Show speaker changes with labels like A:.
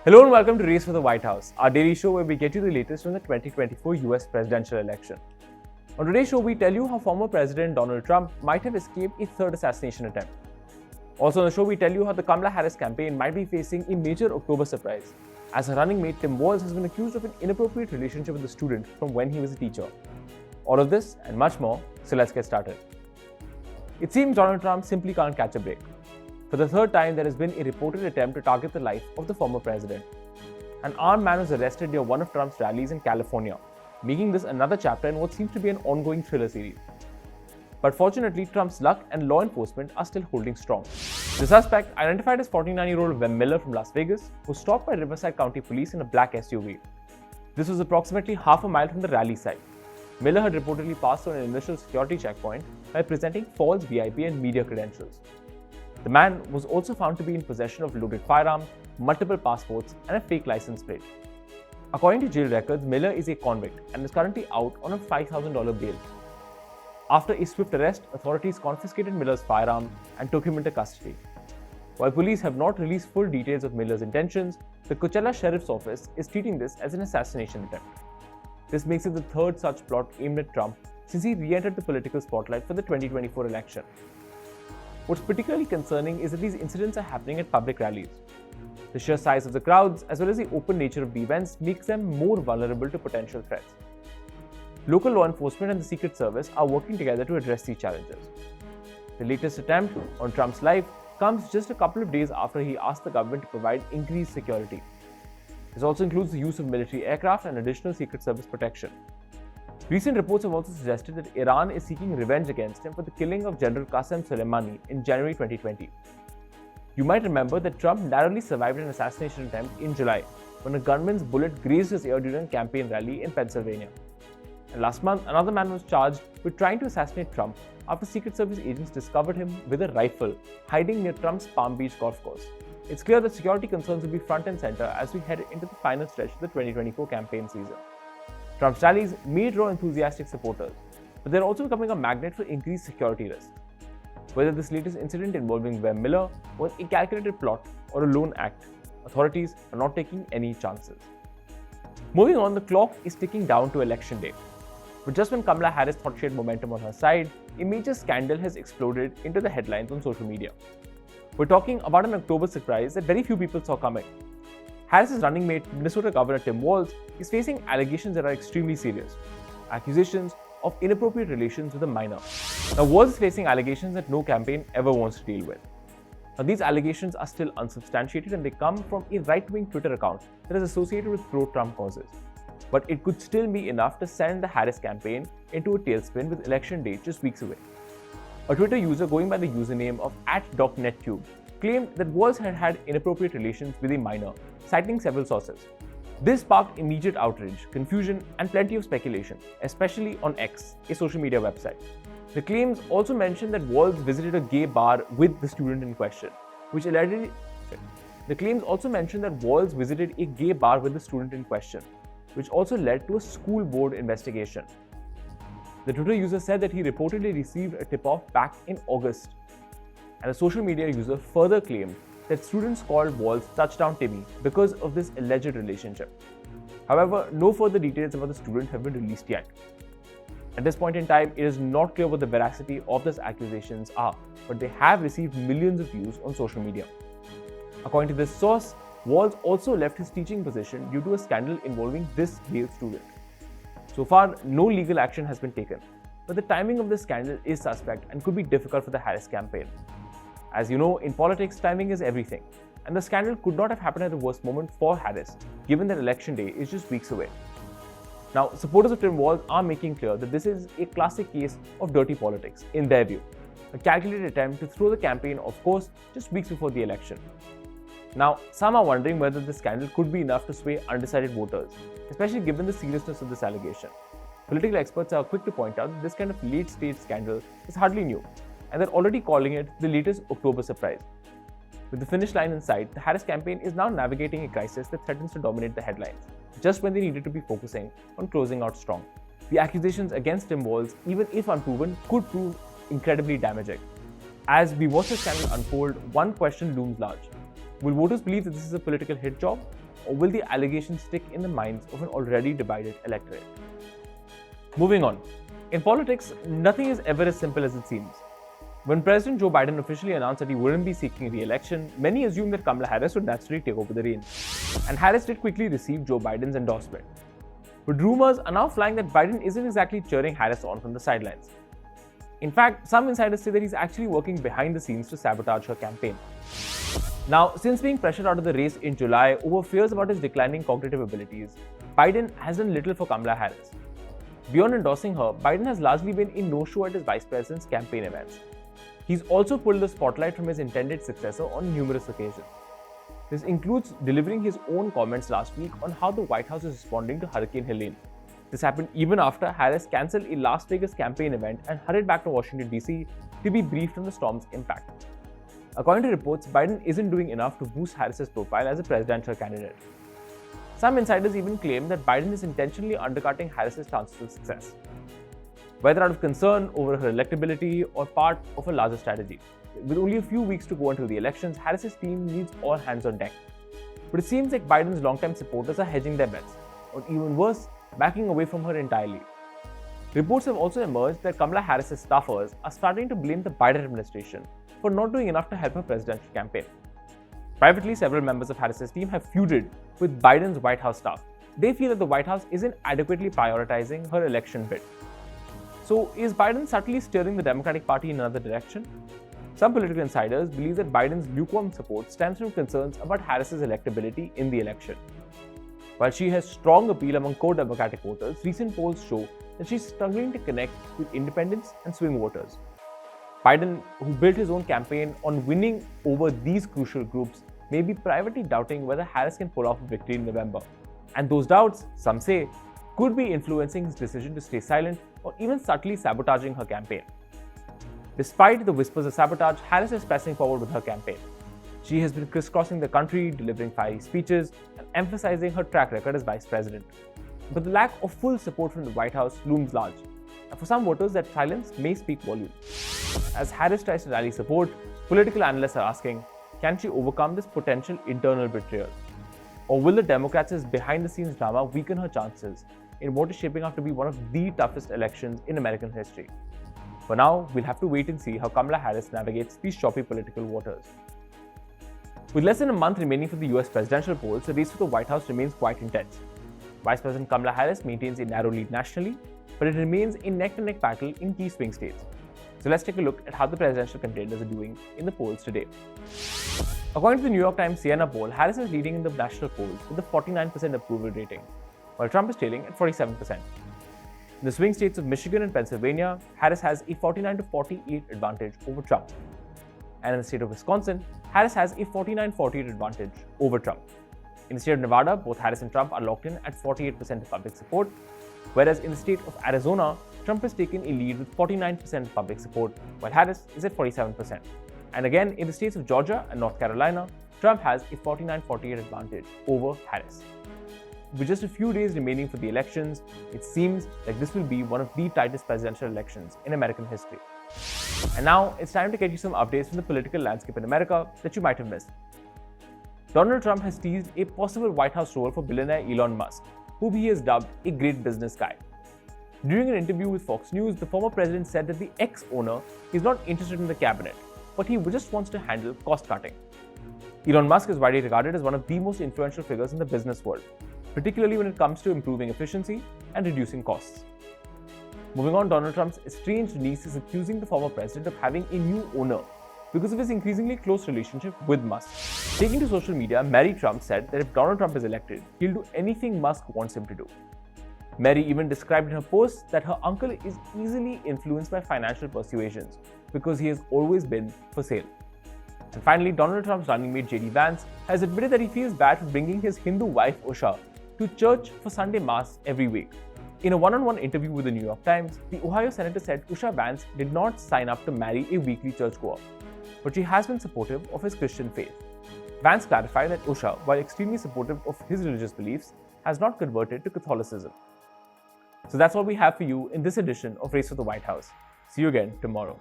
A: Hello and welcome to Race for the White House, our daily show where we get you the latest from the 2024 US presidential election. On today's show, we tell you how former President Donald Trump might have escaped a third assassination attempt. Also on the show, we tell you how the Kamala Harris campaign might be facing a major October surprise, as her running mate Tim Walz has been accused of an inappropriate relationship with a student from when he was a teacher. All of this and much more, so let's get started. It seems Donald Trump simply can't catch a break. For the third time, there has been a reported attempt to target the life of the former president. An armed man was arrested near one of Trump's rallies in California, making this another chapter in what seems to be an ongoing thriller series. But fortunately, Trump's luck and law enforcement are still holding strong. The suspect, identified as 49-year-old Vance Miller from Las Vegas, was stopped by Riverside County Police in a black SUV. This was approximately half a mile from the rally site. Miller had reportedly passed on an initial security checkpoint by presenting false VIP and media credentials. The man was also found to be in possession of loaded firearms, multiple passports, and a fake license plate. According to jail records, Miller is a convict and is currently out on a $5,000 bail. After a swift arrest, authorities confiscated Miller's firearm and took him into custody. While police have not released full details of Miller's intentions, the Coachella Sheriff's Office is treating this as an assassination attempt. This makes it the third such plot aimed at Trump since he re-entered the political spotlight for the 2024 election. What's particularly concerning is that these incidents are happening at public rallies. The sheer size of the crowds, as well as the open nature of the events, makes them more vulnerable to potential threats. Local law enforcement and the Secret Service are working together to address these challenges. The latest attempt on Trump's life comes just a couple of days after he asked the government to provide increased security. This also includes the use of military aircraft and additional Secret Service protection. Recent reports have also suggested that Iran is seeking revenge against him for the killing of General Qasem Soleimani in January 2020. You might remember that Trump narrowly survived an assassination attempt in July when a gunman's bullet grazed his ear during a campaign rally in Pennsylvania. And last month, another man was charged with trying to assassinate Trump after Secret Service agents discovered him with a rifle hiding near Trump's Palm Beach golf course. It's clear that security concerns will be front and center as we head into the final stretch of the 2024 campaign season. Trump's rallies may draw enthusiastic supporters, but they're also becoming a magnet for increased security risks. Whether this latest incident involving Vance Miller was a calculated plot or a lone act, authorities are not taking any chances. Moving on, the clock is ticking down to election day. But just when Kamala Harris thought she had momentum on her side, a major scandal has exploded into the headlines on social media. We're talking about an October surprise that very few people saw coming. Harris's running mate, Minnesota Governor Tim Walz, is facing allegations that are extremely serious. Accusations of inappropriate relations with a minor. Now, Walz is facing allegations that no campaign ever wants to deal with. Now, these allegations are still unsubstantiated and they come from a right-wing Twitter account that is associated with pro-Trump causes. But it could still be enough to send the Harris campaign into a tailspin with election day just weeks away. A Twitter user going by the username of @DocNetTube claimed that Walz had had inappropriate relations with a minor, citing several sources. This sparked immediate outrage, confusion, and plenty of speculation, especially on X, a social media website. The claims also mentioned that Walz visited a gay bar with the student in question, which allegedly. The claims also mentioned that Walz visited a gay bar with the student in question, which also led to a school board investigation. The Twitter user said that he reportedly received a tip-off back in August, and a social media user further claimed that students called Walz Touchdown Timmy because of this alleged relationship. However, no further details about the student have been released yet. At this point in time, it is not clear what the veracity of these accusations are, but they have received millions of views on social media. According to this source, Walz also left his teaching position due to a scandal involving this male student. So far, no legal action has been taken, but the timing of this scandal is suspect and could be difficult for the Harris campaign. As you know, in politics, timing is everything, and the scandal could not have happened at the worst moment for Harris, given that election day is just weeks away. Now, supporters of Tim Walz are making clear that this is a classic case of dirty politics, in their view, a calculated attempt to throw the campaign off course just weeks before the election. Now, some are wondering whether this scandal could be enough to sway undecided voters, especially given the seriousness of this allegation. Political experts are quick to point out that this kind of late-stage scandal is hardly new, and they're already calling it the latest October surprise. With the finish line in sight, the Harris campaign is now navigating a crisis that threatens to dominate the headlines, just when they needed to be focusing on closing out strong. The accusations against Tim Walz, even if unproven, could prove incredibly damaging. As we watch the scandal unfold, one question looms large. Will voters believe that this is a political hit job, or will the allegations stick in the minds of an already divided electorate? Moving on. In politics, nothing is ever as simple as it seems. When President Joe Biden officially announced that he wouldn't be seeking re-election, many assumed that Kamala Harris would naturally take over the reins. And Harris did quickly receive Joe Biden's endorsement. But rumors are now flying that Biden isn't exactly cheering Harris on from the sidelines. In fact, some insiders say that he's actually working behind the scenes to sabotage her campaign. Now, since being pressured out of the race in July over fears about his declining cognitive abilities, Biden has done little for Kamala Harris. Beyond endorsing her, Biden has largely been a no-show at his vice president's campaign events. He's also pulled the spotlight from his intended successor on numerous occasions. This includes delivering his own comments last week on how the White House is responding to Hurricane Helene. This happened even after Harris cancelled a Las Vegas campaign event and hurried back to Washington, D.C. to be briefed on the storm's impact. According to reports, Biden isn't doing enough to boost Harris's profile as a presidential candidate. Some insiders even claim that Biden is intentionally undercutting Harris's chances of success, whether out of concern over her electability or part of a larger strategy. With only a few weeks to go until the elections, Harris's team needs all hands on deck. But it seems like Biden's longtime supporters are hedging their bets, or even worse, backing away from her entirely. Reports have also emerged that Kamala Harris's staffers are starting to blame the Biden administration for not doing enough to help her presidential campaign. Privately, several members of Harris's team have feuded with Biden's White House staff. They feel that the White House isn't adequately prioritizing her election bid. So, is Biden subtly steering the Democratic Party in another direction? Some political insiders believe that Biden's lukewarm support stems from concerns about Harris's electability in the election. While she has strong appeal among core Democratic voters, recent polls show that she's struggling to connect with independents and swing voters. Biden, who built his own campaign on winning over these crucial groups, may be privately doubting whether Harris can pull off a victory in November. And those doubts, some say, could be influencing his decision to stay silent or even subtly sabotaging her campaign. Despite the whispers of sabotage, Harris is pressing forward with her campaign. She has been crisscrossing the country, delivering fiery speeches, and emphasizing her track record as vice president. But the lack of full support from the White House looms large. And for some voters, that silence may speak volumes. As Harris tries to rally support, political analysts are asking, can she overcome this potential internal betrayal? Or will the Democrats' behind-the-scenes drama weaken her chances in what is shaping up to be one of the toughest elections in American history? For now, we'll have to wait and see how Kamala Harris navigates these choppy political waters. With less than a month remaining for the US presidential polls, the race for the White House remains quite intense. Vice President Kamala Harris maintains a narrow lead nationally, but it remains a neck-to-neck battle in key swing states. So let's take a look at how the presidential contenders are doing in the polls today. According to the New York Times Siena poll, Harris is leading in the national polls with a 49% approval rating, while Trump is trailing at 47%. In the swing states of Michigan and Pennsylvania, Harris has a 49-48 advantage over Trump. And in the state of Wisconsin, Harris has a 49-48 advantage over Trump. In the state of Nevada, both Harris and Trump are locked in at 48% of public support, whereas in the state of Arizona, Trump has taken a lead with 49% of public support, while Harris is at 47%. And again, in the states of Georgia and North Carolina, Trump has a 49-48 advantage over Harris. With just a few days remaining for the elections, it seems like this will be one of the tightest presidential elections in American history. And now, it's time to get you some updates from the political landscape in America that you might have missed. Donald Trump has teased a possible White House role for billionaire Elon Musk, whom he has dubbed a great business guy. During an interview with Fox News, the former president said that the ex-owner is not interested in the cabinet, but he just wants to handle cost-cutting. Elon Musk is widely regarded as one of the most influential figures in the business world, particularly when it comes to improving efficiency and reducing costs. Moving on, Donald Trump's estranged niece is accusing the former president of having a new owner because of his increasingly close relationship with Musk. Taking to social media, Mary Trump said that if Donald Trump is elected, he'll do anything Musk wants him to do. Mary even described in her post that her uncle is easily influenced by financial persuasions because he has always been for sale. And finally, Donald Trump's running mate JD Vance has admitted that he feels bad for bringing his Hindu wife Usha to church for Sunday Mass every week. In a one-on-one interview with the New York Times, the Ohio senator said Usha Vance did not sign up to marry a weekly churchgoer, but she has been supportive of his Christian faith. Vance clarified that Usha, while extremely supportive of his religious beliefs, has not converted to Catholicism. So that's all we have for you in this edition of Race for the White House. See you again tomorrow.